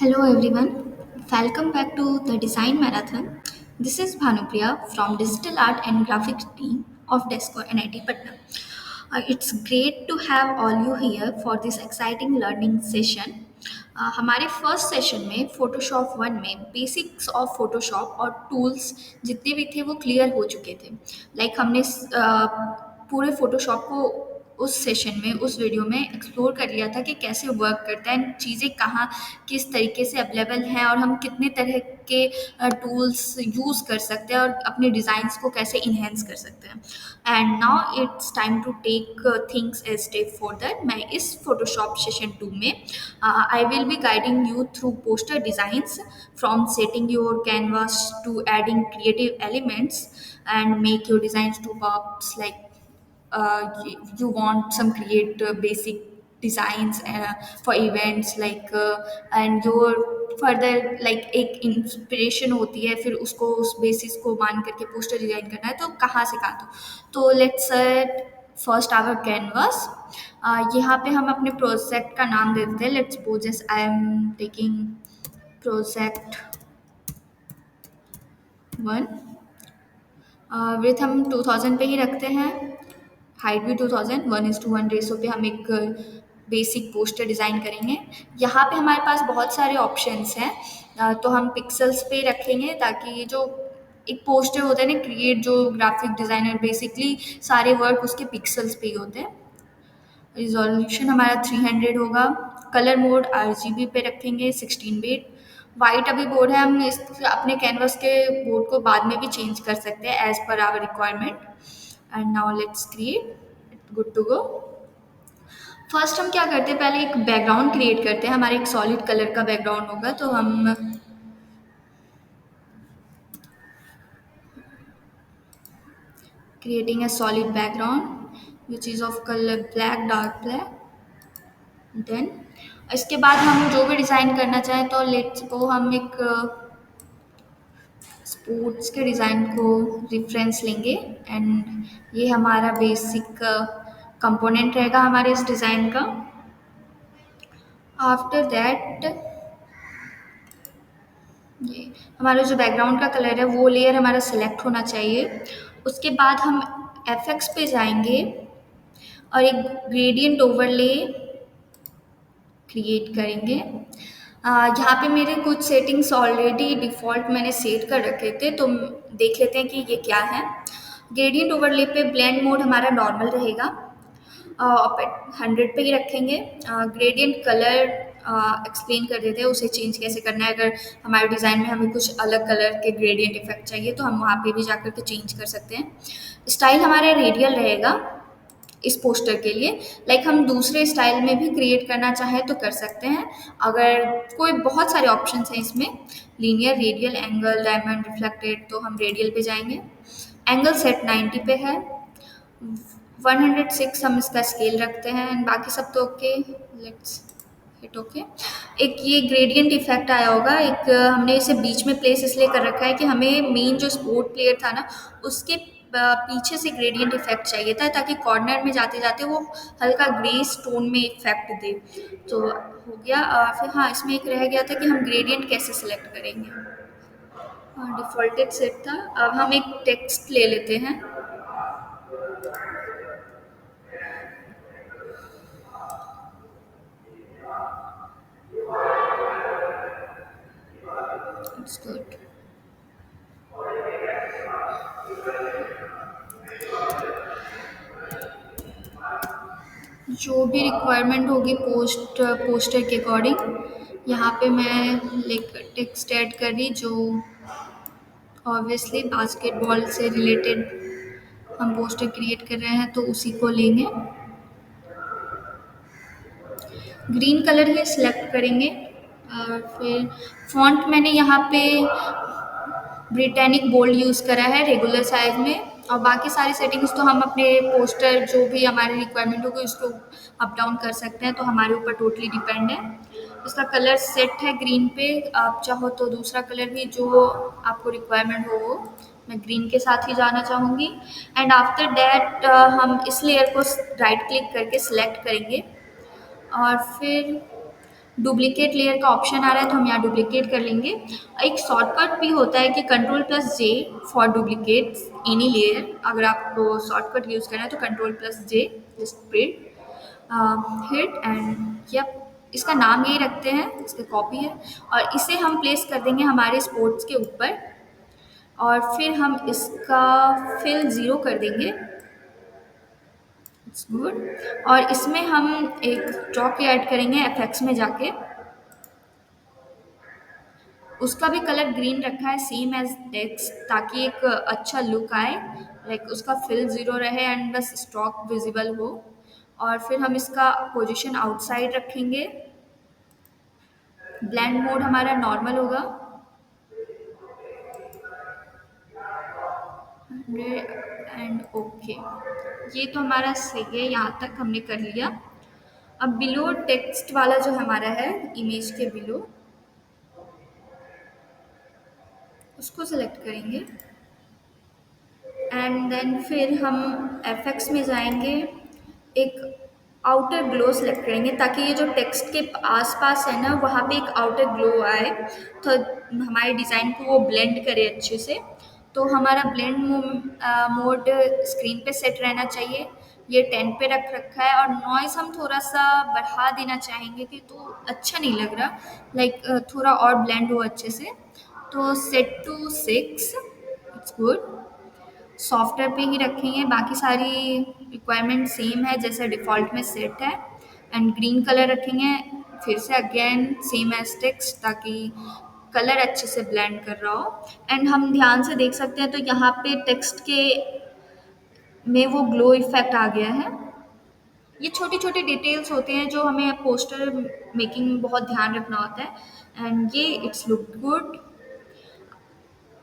Hello everyone, welcome back to the Design Marathon. This is Bhanupriya from Digital Art and Graphics team of Desco NIT Patna. It's great to have all you here for this exciting learning session. हमारे first session में Photoshop one में basics of Photoshop और tools जितने भी थे वो clear हो चुके थे हमने पूरे फोटोशॉप को उस सेशन में उस वीडियो में एक्सप्लोर कर लिया था कि कैसे वर्क करता है चीज़ें कहाँ किस तरीके से अवेलेबल हैं और हम कितने तरह के टूल्स यूज़ कर सकते हैं और अपने डिज़ाइंस को कैसे इन्हेंस कर सकते हैं and now it's time to take things a step further मैं इस फोटोशॉप सेशन 2 में I will be guiding you through poster designs from setting your canvas to adding creative elements and make your designs to pops you want some create basic designs for events and your further एक inspiration होती है फिर उसको उस basis को मान करके poster design करना है तो कहाँ से कहाँ तो लेट्स फर्स्ट आवर कैनवास यहाँ पे हम अपने प्रोजेक्ट का नाम दे देते हैं let's suppose I am taking project one with हम 2000 पे ही रखते हैं हाइट भी 2000 1:1 रेशो पे हम एक बेसिक पोस्टर डिज़ाइन करेंगे यहाँ पे हमारे पास बहुत सारे ऑप्शंस हैं तो हम पिक्सल्स पे रखेंगे ताकि ये जो एक पोस्टर होता है ना क्रिएट जो ग्राफिक डिज़ाइनर बेसिकली सारे वर्क उसके पिक्सल्स पे ही होते हैं रिजोल्यूशन हमारा 300 होगा कलर मोड RGB पे रखेंगे 16 बिट वाइट अभी बोर्ड है हम इस अपने कैनवस के बोर्ड को बाद में भी चेंज कर सकते हैं एज पर our requirement and now let's create good to go first हम क्या करते हैं पहले एक बैकग्राउंड क्रिएट करते हैं हमारे एक सॉलिड कलर का बैकग्राउंड होगा तो हम creating a solid background which is of color black dark black then इसके बाद हम जो भी डिज़ाइन करना चाहें तो लेट्स को हम एक स्पोर्ट्स के डिज़ाइन को रेफरेंस लेंगे एंड ये हमारा बेसिक कंपोनेंट रहेगा हमारे इस डिज़ाइन का आफ्टर दैट ये हमारा जो बैकग्राउंड का कलर है वो लेयर हमारा सिलेक्ट होना चाहिए उसके बाद हम एफएक्स पे जाएंगे और एक ग्रेडियंट ओवरले क्रिएट करेंगे यहाँ पे मेरे कुछ सेटिंग्स ऑलरेडी डिफ़ॉल्ट मैंने सेट कर रखे थे तो देख लेते हैं कि ये क्या है ग्रेडियंट ओवरले पे ब्लेंड मोड हमारा नॉर्मल रहेगा 100 पे ही रखेंगे ग्रेडियंट कलर एक्सप्लेन कर देते हैं उसे चेंज कैसे करना है अगर हमारे डिज़ाइन में हमें कुछ अलग कलर के ग्रेडियंट इफेक्ट चाहिए तो हम वहाँ पे भी जाकर के चेंज कर सकते हैं स्टाइल हमारा रेडियल रहेगा इस पोस्टर के लिए हम दूसरे स्टाइल में भी क्रिएट करना चाहें तो कर सकते हैं अगर कोई बहुत सारे ऑप्शंस हैं इसमें linear radial angle diamond reflected तो हम रेडियल पे जाएंगे एंगल सेट 90 पे है 106 हम इसका स्केल रखते हैं एंड बाकी सब तो ओके लेट्स हिट ओके एक ये ग्रेडियंट इफेक्ट आया होगा एक हमने इसे बीच में प्लेस इसलिए कर रखा है कि हमें मेन जो स्पोर्ट प्लेयर था ना उसके पीछे से ग्रेडियंट इफेक्ट चाहिए था ताकि कॉर्नर में जाते जाते वो हल्का ग्रे स्टोन में इफेक्ट दे तो हो गया फिर हाँ इसमें एक रह गया था कि हम ग्रेडियंट कैसे सिलेक्ट करेंगे हाँ डिफ़ॉल्टेड सेट था अब हम एक टेक्स्ट ले लेते हैं इट्स गुड जो भी रिक्वायरमेंट होगी पोस्टर के अकॉर्डिंग यहाँ पे मैं टेक्स्ट ऐड कर रही जो ऑब्वियसली बास्केटबॉल से रिलेटेड हम पोस्टर क्रिएट कर रहे हैं तो उसी को लेंगे ग्रीन कलर ही सिलेक्ट करेंगे और फिर फॉन्ट मैंने यहाँ पे ब्रिटानिक बोल्ड यूज़ करा है रेगुलर साइज में और बाकी सारी सेटिंग्स तो हम अपने पोस्टर जो भी हमारी रिक्वायरमेंट होगी उसको अप डाउन कर सकते हैं तो हमारे ऊपर टोटली डिपेंड है इसका कलर सेट है ग्रीन पे आप चाहो तो दूसरा कलर भी जो आपको रिक्वायरमेंट हो वो मैं ग्रीन के साथ ही जाना चाहूँगी एंड आफ्टर दैट हम इस लेयर को राइट क्लिक करके सिलेक्ट करेंगे और फिर डुप्लीकेट लेयर का ऑप्शन आ रहा है तो हम यहाँ डुप्लीकेट कर लेंगे। एक शॉर्टकट भी होता है कि कंट्रोल+J फॉर डुप्लीकेट एनी लेयर। अगर आपको शॉर्टकट यूज़ करना है तो कंट्रोल+J just print hit and yup, इसका नाम यही रखते हैं, इसका कॉपी है। और इसे हम प्लेस कर देंगे हमारे स्पोर्ट्स के ऊपर, और फिर हम इसका फिल ज़ीरो कर देंगे। It's good. और इसमें हम एक चौक ऐड करेंगे एफएक्स में जाके, उसका भी कलर ग्रीन रखा है सेम एज टेक्स्ट, ताकि एक अच्छा लुक आए, लाइक उसका फिल ज़ीरो रहे एंड बस स्टॉक विजिबल हो। और फिर हम इसका पोजीशन आउटसाइड रखेंगे। ब्लेंड मोड हमारा नॉर्मल होगा, 100 एंड ओके। ये तो हमारा सही है, यहाँ तक हमने कर लिया। अब बिलो टेक्स्ट वाला जो हमारा है इमेज के बिलो, उसको सेलेक्ट करेंगे एंड देन फिर हम एफएक्स में जाएंगे, एक आउटर ग्लो सेलेक्ट करेंगे ताकि ये जो टेक्स्ट के आसपास है ना वहाँ पे एक आउटर ग्लो आए, तो हमारे डिज़ाइन को वो ब्लेंड करे अच्छे से। तो हमारा ब्लेंड मोड स्क्रीन पे सेट रहना चाहिए, ये 10 पे रख रखा है। और नॉइस हम थोड़ा सा बढ़ा देना चाहेंगे कि तो अच्छा नहीं लग रहा, लाइक थोड़ा और ब्लेंड हो अच्छे से। तो set to 6, it's good. Software पे ही रखेंगे, बाकी सारी रिक्वायरमेंट सेम है जैसे डिफ़ॉल्ट में सेट है। एंड ग्रीन कलर रखेंगे, फिर से अगेन सेम एज टेक्स्ट, ताकि कलर अच्छे से ब्लेंड कर रहा हो। एंड हम ध्यान से देख सकते हैं तो यहाँ पे टेक्स्ट के में वो ग्लो इफेक्ट आ गया है। ये छोटी छोटी डिटेल्स होते हैं जो हमें पोस्टर मेकिंग में बहुत ध्यान रखना होता है। एंड ये इट्स लुक गुड।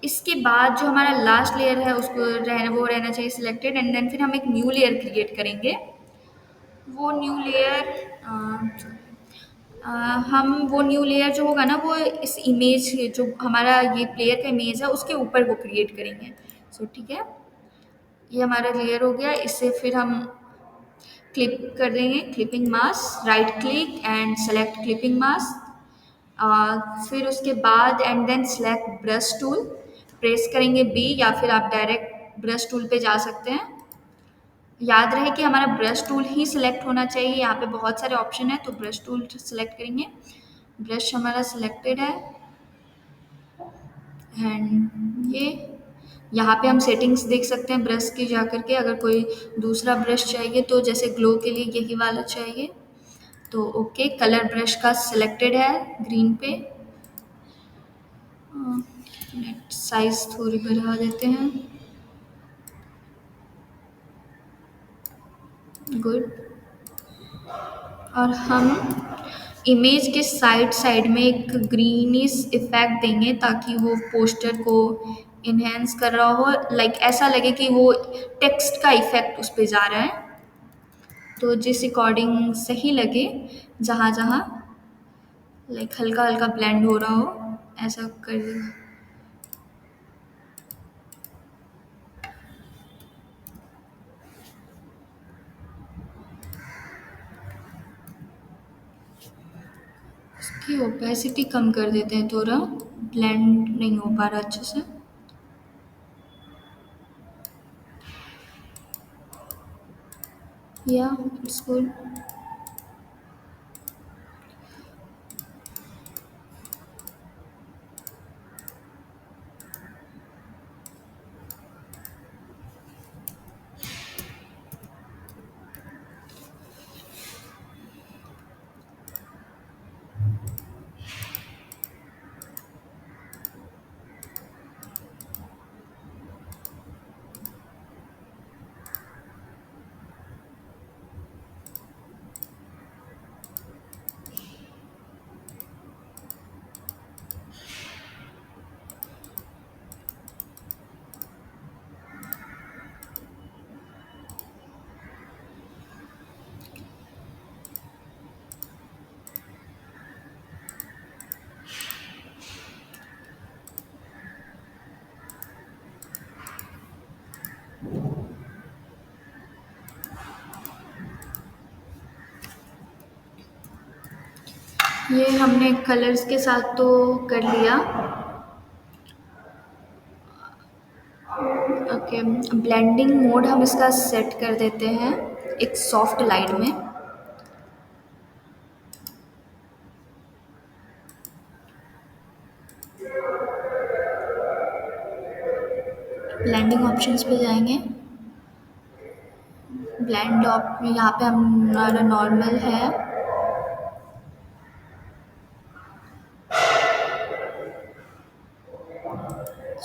इसके बाद जो हमारा लास्ट लेयर है उसको वो रहना चाहिए सिलेक्टेड, एंड देन फिर हम एक न्यू लेयर क्रिएट करेंगे। वो न्यू लेयर हम वो न्यू लेयर जो होगा ना वो इस इमेज जो हमारा ये प्लेयर का इमेज है उसके ऊपर वो क्रिएट करेंगे। सो ठीक है, ये हमारा लेयर हो गया। इससे फिर हम क्लिप कर देंगे, clipping mask, right click and select clipping mask. फिर उसके बाद and then select brush tool, press करेंगे बी, या फिर आप डायरेक्ट ब्रश टूल पे जा सकते हैं। याद रहे कि हमारा ब्रश टूल ही सिलेक्ट होना चाहिए, यहाँ पे बहुत सारे ऑप्शन है तो ब्रश टूल सेलेक्ट करेंगे। ब्रश हमारा सिलेक्टेड है एंड ये यहाँ पे हम सेटिंग्स देख सकते हैं ब्रश की जा करके। अगर कोई दूसरा ब्रश चाहिए तो जैसे ग्लो के लिए यही वाला चाहिए तो ओके। कलर ब्रश का सिलेक्टेड है ग्रीन पे। नेट साइज थोड़ी बढ़ा देते हैं, गुड। और हम इमेज के साइड साइड में एक ग्रीनिश इफेक्ट देंगे ताकि वो पोस्टर को इन्हेंस कर रहा हो, लाइक ऐसा लगे कि वो टेक्स्ट का इफेक्ट उस पर जा रहा है। तो जिस अकॉर्डिंग सही लगे, जहाँ जहाँ लाइक हल्का हल्का ब्लेंड हो रहा हो ऐसा कर देना। इसकी ओपेसिटी कम कर देते हैं, थोड़ा ब्लेंड नहीं हो पा रहा अच्छे से। या इट्स गुड। ये हमने कलर्स के साथ तो कर लिया। ओके, ब्लेंडिंग मोड हम इसका सेट कर देते हैं एक सॉफ्ट लाइट में। ब्लेंडिंग ऑप्शंस पे जाएंगे। ब्लेंड ऑप यहाँ पे हमारा नॉर्मल है।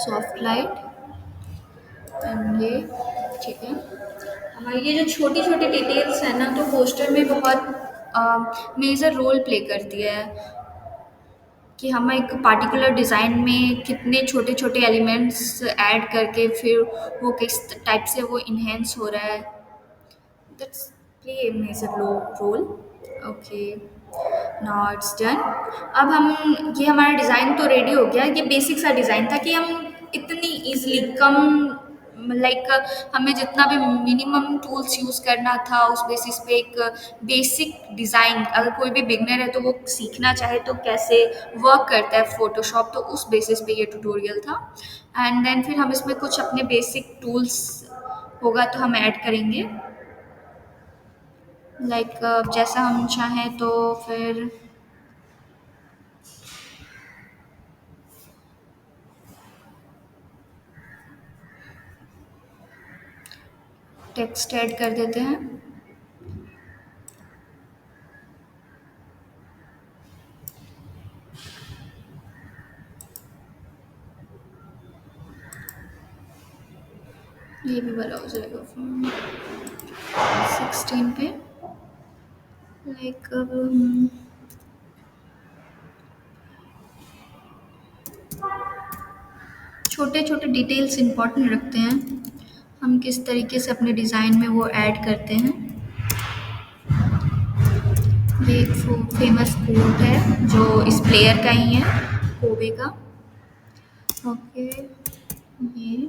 सॉफ्ट लाइट एंड ये ठीक है। हमारी ये जो छोटी छोटी डिटेल्स है ना, तो पोस्टर में बहुत मेजर रोल प्ले करती है कि हम एक पार्टिकुलर डिज़ाइन में कितने छोटे छोटे एलिमेंट्स ऐड करके फिर वो किस टाइप से वो इन्हेंस हो रहा है। That's play a major role. Okay, now it's done. अब हम ये हमारा डिज़ाइन तो रेडी हो गया। ये बेसिक सा डिज़ाइन था कि हम इतनी इजीली कम लाइक हमें जितना भी मिनिमम टूल्स यूज़ करना था उस बेसिस पे एक बेसिक डिज़ाइन, अगर कोई भी बिगनर है तो वो सीखना चाहे तो कैसे वर्क करता है फोटोशॉप, तो उस बेसिस पे ये ट्यूटोरियल था। एंड देन फिर हम इसमें कुछ अपने बेसिक टूल्स होगा तो हम ऐड करेंगे। लाइक जैसा हम चाहें तो फिर टेक्स्ट ऐड कर देते हैं। ये भी बड़ा हो जाएगा फ्रॉम 16 पे। लाइक अब छोटे छोटे डिटेल्स इंपॉर्टेंट रखते हैं, हम किस तरीके से अपने डिज़ाइन में वो ऐड करते हैं। ये एक फेमस कोट है जो इस प्लेयर का ही है, कोबे का। ओके, ये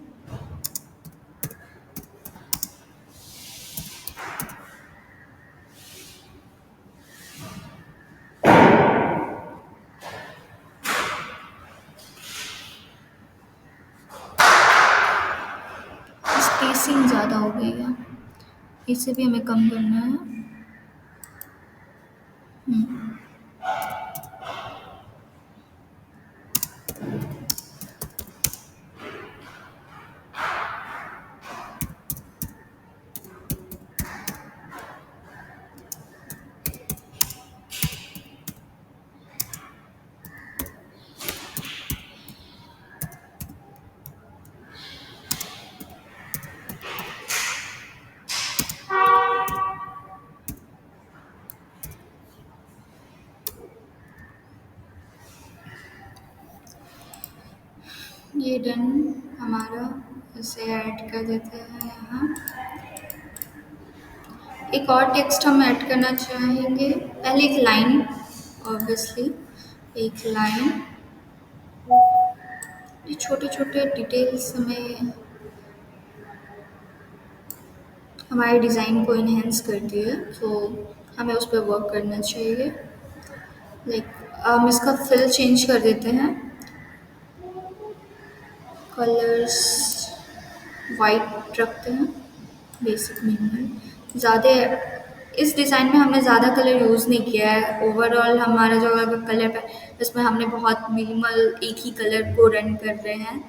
स्पेसिंग ज़्यादा हो गई है, इसे भी हमें कम करना है। ये डन हमारा। इसे ऐड कर देते हैं यहाँ। एक और टेक्स्ट हम ऐड करना चाहेंगे, पहले एक लाइन, ऑब्वियसली एक लाइन। ये छोटे छोटे डिटेल्स हमें हमारे डिज़ाइन को इन्हेंस करती है, तो हमें उस पर वर्क करना चाहिए। लाइक हम इसका फिल चेंज कर देते हैं। कलर्स वाइट रखते हैं, बेसिक मिनिमल। ज़्यादा इस डिज़ाइन में हमने ज़्यादा कलर यूज़ नहीं किया है। ओवरऑल हमारा जो अगर कलर है इसमें हमने बहुत मिनिमल एक ही कलर को रन कर रहे हैं।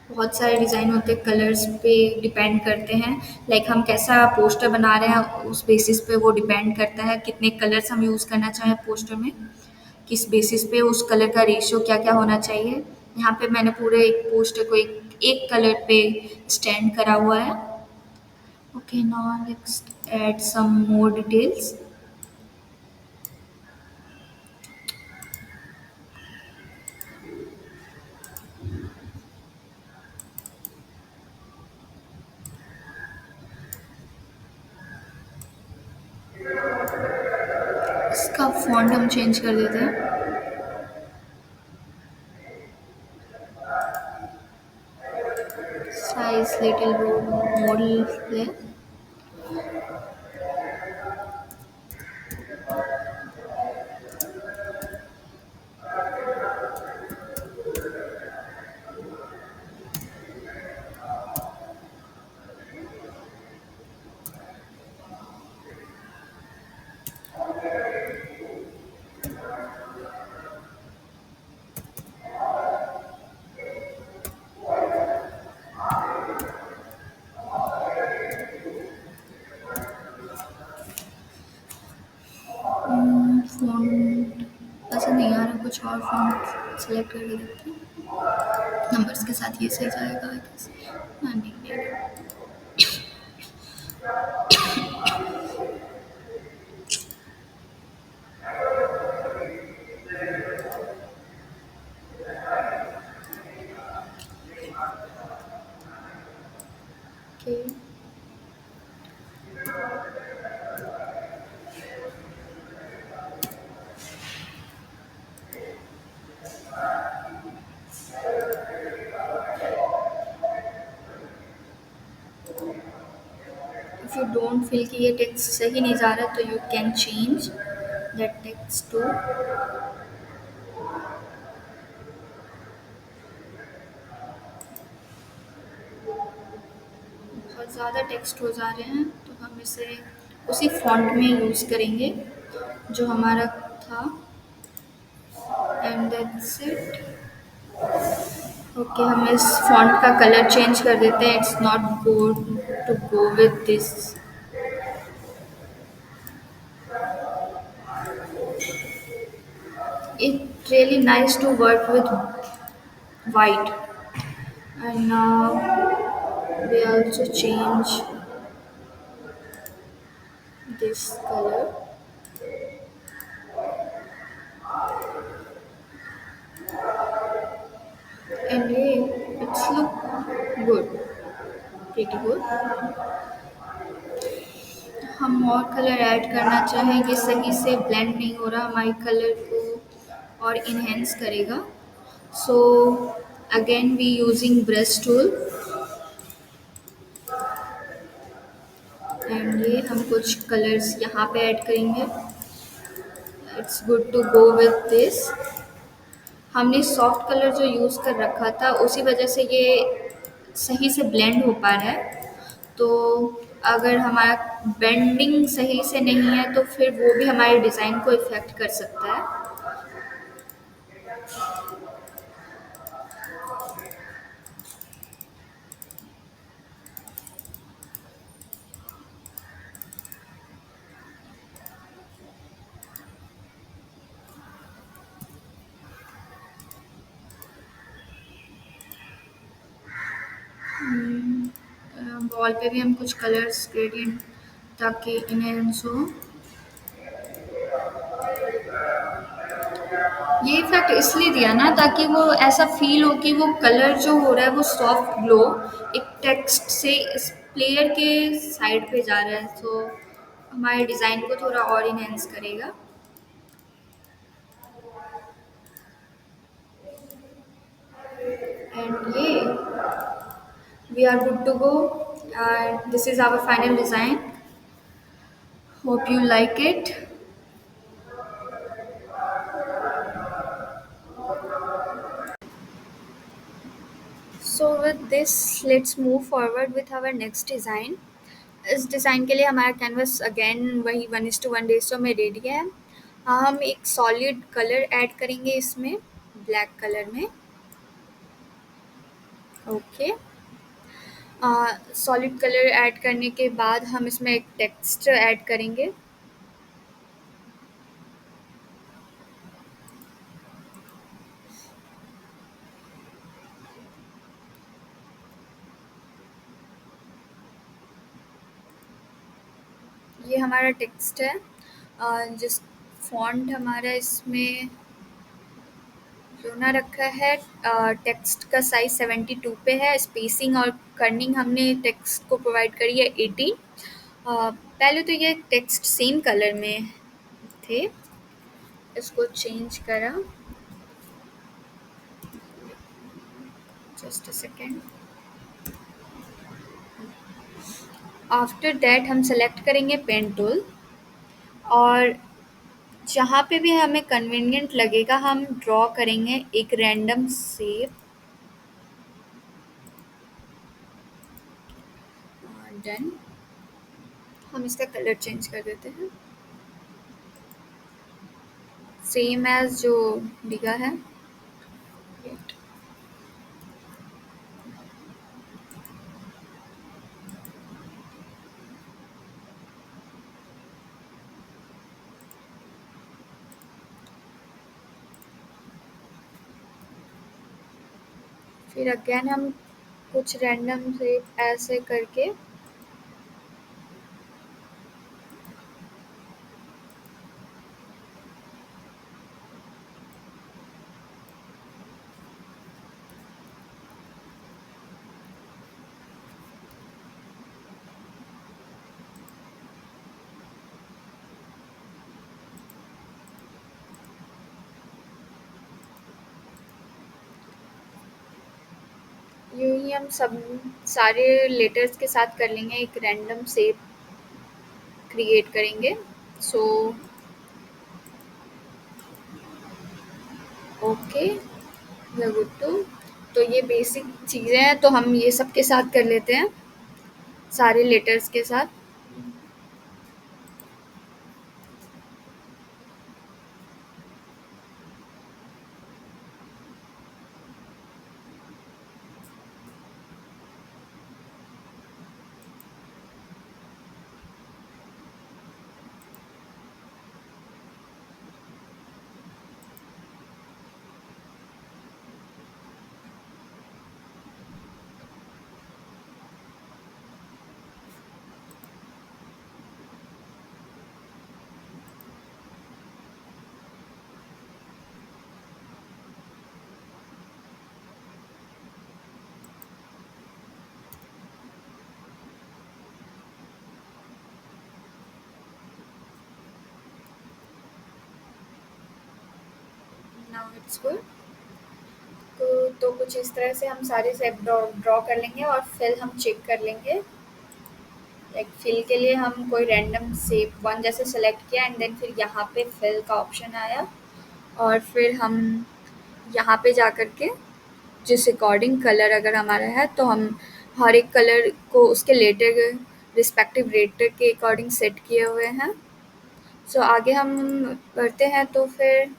बहुत सारे डिज़ाइन होते हैं, कलर्स पे डिपेंड करते हैं। लाइक हम कैसा पोस्टर बना रहे हैं उस बेसिस पे वो डिपेंड करता है कितने कलर्स हम यूज़ करना चाहें पोस्टर में, किस बेसिस पे उस कलर का रेशियो क्या क्या होना चाहिए। यहाँ पे मैंने पूरे एक पोस्टर को एक कलर पे स्टैंड करा हुआ है। Okay, now let's add some more details. इसका फॉन्ट हम चेंज कर देते हैं। साइज लिटिल मॉडल है। कुछ और फॉन्ट सेलेक्ट करके देखते हैं। नंबर्स के साथ ये सही जाएगा आई गेस। हाँ, नहीं नहीं। Okay. If you don't feel कि ये टेक्स्ट सही नहीं जा रहा तो you can change that text too. बहुत ज़्यादा टेक्स्ट हो जा रहे हैं तो हम इसे उसी फॉन्ट में यूज़ करेंगे जो हमारा था। And that's it. ओके, हम इस फॉन्ट का कलर चेंज कर देते हैं। It's not good to go with this. It really nice to work with white. And now we also change this color. And hey, it's look good, pretty good. हम और colour add करना चाहें, ये सही से ब्लेंड नहीं हो रहा, हमारे कलर को और इन्हेंस करेगा। So again we using brush tool and ये हम कुछ कलर्स यहाँ पे ऐड करेंगे। It's good to go with this. हमने सॉफ्ट कलर जो यूज़ कर रखा था उसी वजह से ये सही से ब्लेंड हो पा रहा है। तो अगर हमारा बेंडिंग सही से नहीं है तो फिर वो भी हमारे डिज़ाइन को इफ़ेक्ट कर सकता है। वॉल पे भी हम कुछ कलर्स ग्रेडियंट ताकि इनहेंस हो। ये इफेक्ट इसलिए दिया ना ताकि वो ऐसा फील हो कि वो कलर जो हो रहा है वो सॉफ्ट ग्लो एक टेक्स्ट से इस प्लेयर के साइड पे जा रहा है, तो हमारे डिज़ाइन को थोड़ा और इनहेंस करेगा। एंड ये we are good to go, and this is our final design. Hope you like it. So with this, let's move forward with our next design. इस डिज़ाइन के लिए हमारा कैनवस अगेन वही 1:1 रेशो में ready है। हम एक सॉलिड कलर ऐड करेंगे इसमें, ब्लैक कलर में। ओके, सॉलिड कलर ऐड करने के बाद हम इसमें एक टेक्स्ट ऐड करेंगे। ये हमारा टेक्स्ट है, जिस फॉन्ट हमारा इसमें रोना रखा है। टेक्स्ट का साइज 72 पे है। स्पेसिंग और कर्निंग हमने टेक्स्ट को प्रोवाइड करी है 18। पहले तो ये टेक्स्ट सेम कलर में थे, इसको चेंज करा। Just a second. After that हम सेलेक्ट करेंगे पेन टूल और जहाँ पे भी हमें कन्वीनियंट लगेगा हम ड्रॉ करेंगे एक रैंडम शेप। डन। हम इसका कलर चेंज कर देते हैं, सेम एज जो दिखा है। फिर अगेन हम कुछ रैंडम से ऐसे करके यूँ ही हम सब सारे लेटर्स के साथ कर लेंगे, एक रैंडम शेप क्रिएट करेंगे। So okay, we are good to. तो ये बेसिक चीज़ें हैं, तो हम ये सब के साथ कर लेते हैं, सारे लेटर्स के साथ। Now it's good. तो कुछ इस तरह से हम सारे शेप ड्रॉ ड्रॉ कर लेंगे और फिर हम चेक कर लेंगे। लाइक फिल के लिए हम कोई रैंडम शेप वन जैसे सेलेक्ट किया एंड देन फिर यहाँ पे फिल का ऑप्शन आया, और फिर हम यहाँ पे जा कर के जिस अकॉर्डिंग कलर अगर हमारा है तो हम हर एक कलर को उसके लेटर रिस्पेक्टिव रेटर के अकॉर्डिंग सेट किए हुए हैं। सो आगे हम बढ़ते हैं, तो फिर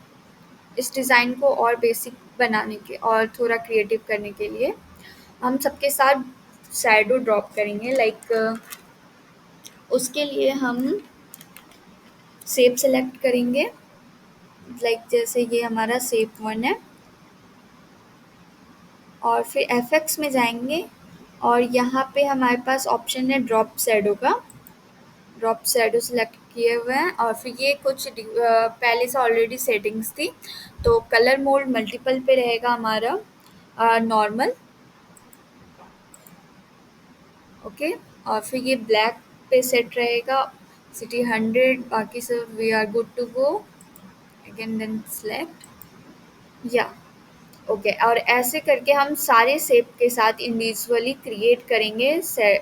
इस डिज़ाइन को और बेसिक बनाने के और थोड़ा क्रिएटिव करने के लिए हम सबके साथ शैडो ड्रॉप करेंगे। लाइक उसके लिए हम शेप सेलेक्ट करेंगे, लाइक जैसे ये हमारा शेप वन है, और फिर एफएक्स में जाएंगे और यहाँ पे हमारे पास ऑप्शन है ड्रॉप शैडो का। ड्रॉप शैडो सेलेक्ट किए हुए हैं, और फिर ये कुछ पहले से ऑलरेडी सेटिंग्स थी, तो कलर मोड मल्टीपल पे रहेगा हमारा, नॉर्मल, ओके। और फिर ये ब्लैक पे सेट रहेगा, सिटी 100, बाकी सब we are good to go. Again then select, या ओके। और ऐसे करके हम सारे शेप के साथ इंडिविजुअली क्रिएट करेंगे।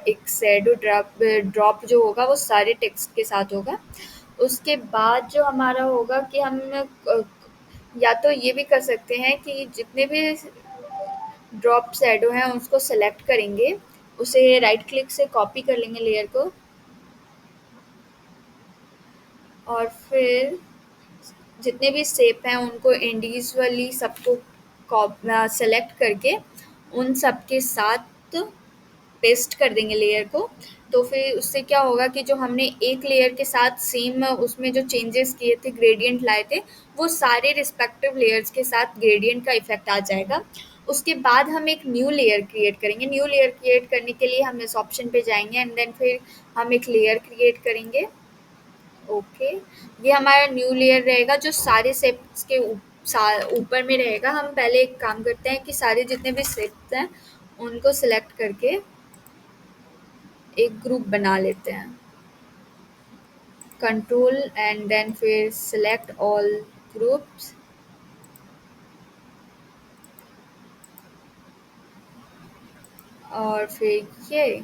एक शैडो ड्रॉप ड्रॉप जो होगा वो सारे टेक्स्ट के साथ होगा। उसके बाद जो हमारा होगा कि हम या तो ये भी कर सकते हैं कि जितने भी ड्रॉप शैडो हैं उसको सेलेक्ट करेंगे, उसे राइट क्लिक से कॉपी कर लेंगे लेयर को, और फिर जितने भी शेप हैं उनको इंडिविजुअली सबको सेलेक्ट करके उन सब के साथ पेस्ट कर देंगे लेयर को। तो फिर उससे क्या होगा कि जो हमने एक लेयर के साथ सेम उसमें जो चेंजेस किए थे, ग्रेडियंट लाए थे, वो सारे रिस्पेक्टिव लेयर्स के साथ ग्रेडियंट का इफेक्ट आ जाएगा। उसके बाद हम एक न्यू लेयर क्रिएट करेंगे। न्यू लेयर क्रिएट करने के लिए हम इस ऑप्शन पे जाएंगे एंड देन फिर हम एक लेयर क्रिएट करेंगे, ओके। ये हमारा न्यू लेयर रहेगा जो सारे शेप्स के ऊपर में रहेगा। हम पहले एक काम करते हैं कि सारे जितने भी शेप्स हैं उनको सिलेक्ट करके एक ग्रुप बना लेते हैं, कंट्रोल एंड देन फिर सिलेक्ट ऑल ग्रुप्स, और फिर ये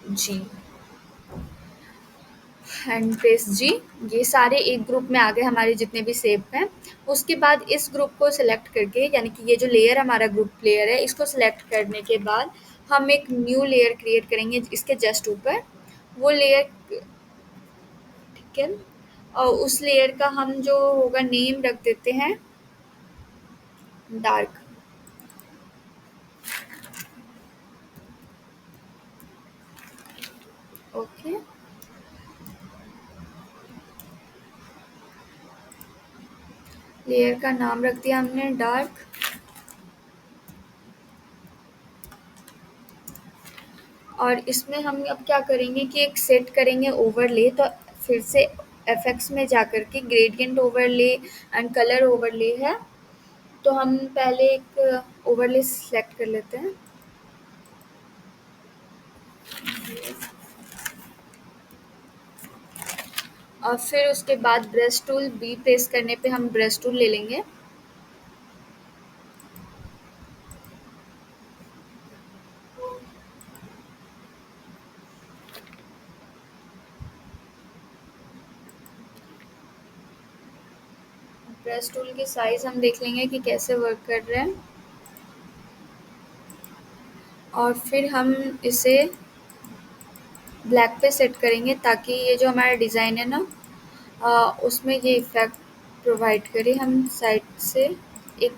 जी एंड प्रेस जी। ये सारे एक ग्रुप में आ गए हमारे जितने भी शेप हैं। उसके बाद इस ग्रुप को सिलेक्ट करके, यानी कि ये जो लेयर हमारा ग्रुप लेयर है, इसको सिलेक्ट करने के बाद हम एक न्यू लेयर क्रिएट करेंगे इसके जस्ट ऊपर। वो लेयर, ठीक है, और उस लेयर का हम जो होगा नेम रख देते हैं डार्क, ओके। लेयर का नाम रख दिया हमने डार्क, और इसमें हम अब क्या करेंगे कि एक सेट करेंगे ओवरले, तो फिर से एफएक्स में जा कर के gradient overlay and colour overlay है। तो हम पहले एक ओवरले सेलेक्ट कर लेते हैं। और फिर उसके बाद ब्रश टूल बी प्रेस करने पे हम ब्रश टूल ले लेंगे। ब्रश टूल की साइज़ हम देख लेंगे कि कैसे वर्क कर रहे हैं, और फिर हम इसे ब्लैक पे सेट करेंगे ताकि ये जो हमारा डिज़ाइन है ना, उसमें ये इफ़ेक्ट प्रोवाइड करे। हम साइड से एक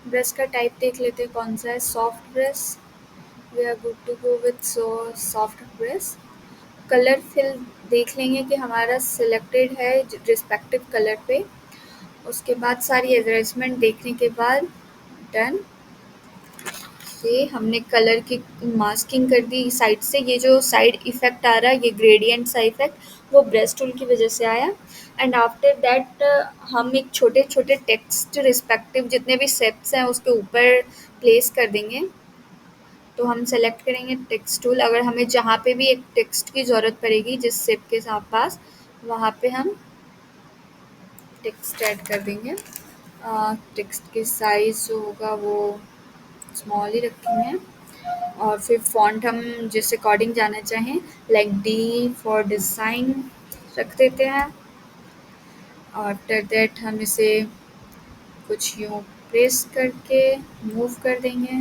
ब्रश का टाइप देख लेते हैं कौन सा है। Soft brush, we are good to go with soft brush. Colour fill देख लेंगे कि हमारा सिलेक्टेड है रिस्पेक्टिव कलर पे। उसके बाद सारी एडजस्टमेंट देखने के बाद डन। ये हमने कलर की मास्किंग कर दी साइड से। ये जो साइड इफ़ेक्ट आ रहा है, ये ग्रेडियंट सा इफ़ेक्ट, वो ब्रश टूल की वजह से आया। एंड आफ्टर दैट हम एक छोटे छोटे टेक्स्ट रिस्पेक्टिव जितने भी शेप्स हैं उसके ऊपर प्लेस कर देंगे। तो हम सेलेक्ट करेंगे टेक्स्ट टूल। अगर हमें जहाँ पे भी एक टेक्स्ट की ज़रूरत पड़ेगी जिस शेप के साथ पास, वहाँ पे हम टेक्स्ट ऐड कर देंगे। टेक्स्ट की साइज़ जो होगा वो स्मॉल ही रखेंगे। और फिर फ़ॉन्ट हम जिस अकॉर्डिंग जाना चाहें, लाइक डी फॉर डिज़ाइन रख देते हैं। आफ्टर दैट हम इसे कुछ यूँ प्रेस करके मूव कर देंगे।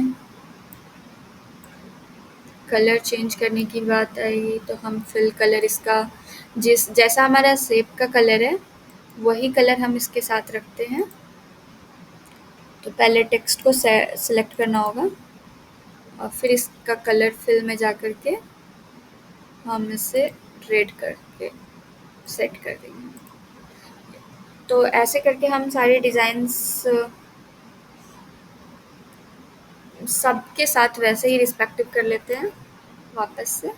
कलर चेंज करने की बात आई तो हम फिल कलर इसका जिस जैसा हमारा शेप का कलर है वही कलर हम इसके साथ रखते हैं। तो पहले टेक्स्ट को सेलेक्ट करना होगा और फिर इसका कलर फिल में जा कर के हम इसे रेड करके सेट कर देंगे। तो ऐसे करके हम सारे डिज़ाइंस सबके साथ वैसे ही रिस्पेक्टिव कर लेते हैं वापस से।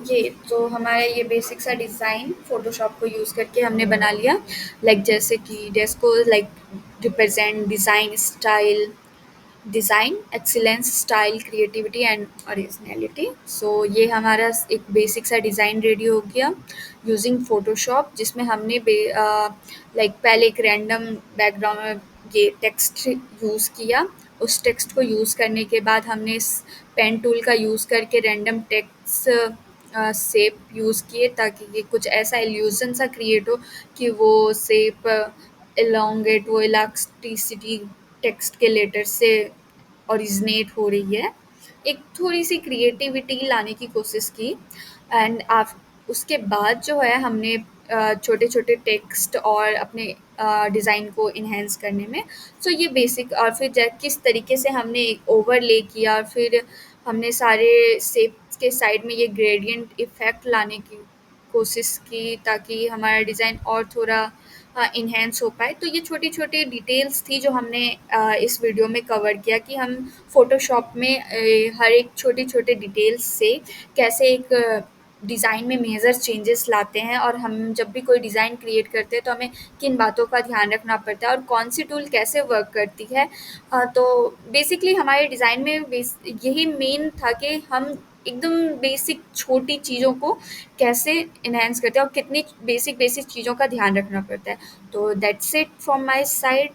ये तो हमारा ये बेसिक सा डिज़ाइन फ़ोटोशॉप को यूज़ करके हमने बना लिया। लाइक जैसे कि डेस्को like represent design excellence, style, creativity and originality. So ये हमारा एक बेसिक सा डिज़ाइन रेडी हो गया यूजिंग फ़ोटोशॉप, जिसमें हमने लाइक पहले एक रैंडम बैकग्राउंड में ये टेक्स्ट यूज़ किया। उस टेक्स्ट को यूज़ करने के बाद हमने इस पेन टूल का यूज़ करके रैंडम टेक्स्ट शेप यूज़ किए ताकि ये कुछ ऐसा इल्यूज़न सा क्रिएट हो कि वो शेप एलोंगेट, वो इलास्टिसिटी टेक्स्ट के लेटर से ओरिजिनेट हो रही है। एक थोड़ी-सी क्रिएटिविटी लाने की कोशिश की। एंड उसके बाद जो है हमने छोटे-छोटे टेक्स्ट और अपने डिज़ाइन को एनहांस करने में, सो ये बेसिक। और फिर किस तरीके से हमने ओवरले किया और फिर हमने सारे शेप्स के साइड में ये ग्रेडियंट इफ़ेक्ट लाने की कोशिश की ताकि हमारा डिज़ाइन और थोड़ा एनहांस हो पाए। तो ये छोटी-छोटी डिटेल्स थी जो हमने इस वीडियो में कवर किया कि हम फ़ोटोशॉप में हर एक छोटे-छोटे डिटेल्स से कैसे एक डिज़ाइन में मेजर चेंजेस लाते हैं, और हम जब भी कोई डिज़ाइन क्रिएट करते हैं तो हमें किन बातों का ध्यान रखना पड़ता है और कौन सी टूल कैसे वर्क करती है। तो बेसिकली हमारे डिज़ाइन में यही मेन था कि हम एकदम बेसिक छोटी चीज़ों को कैसे एनहांस करते हैं और कितनी बेसिक बेसिक चीज़ों का ध्यान रखना पड़ता है। तो that's it from my side.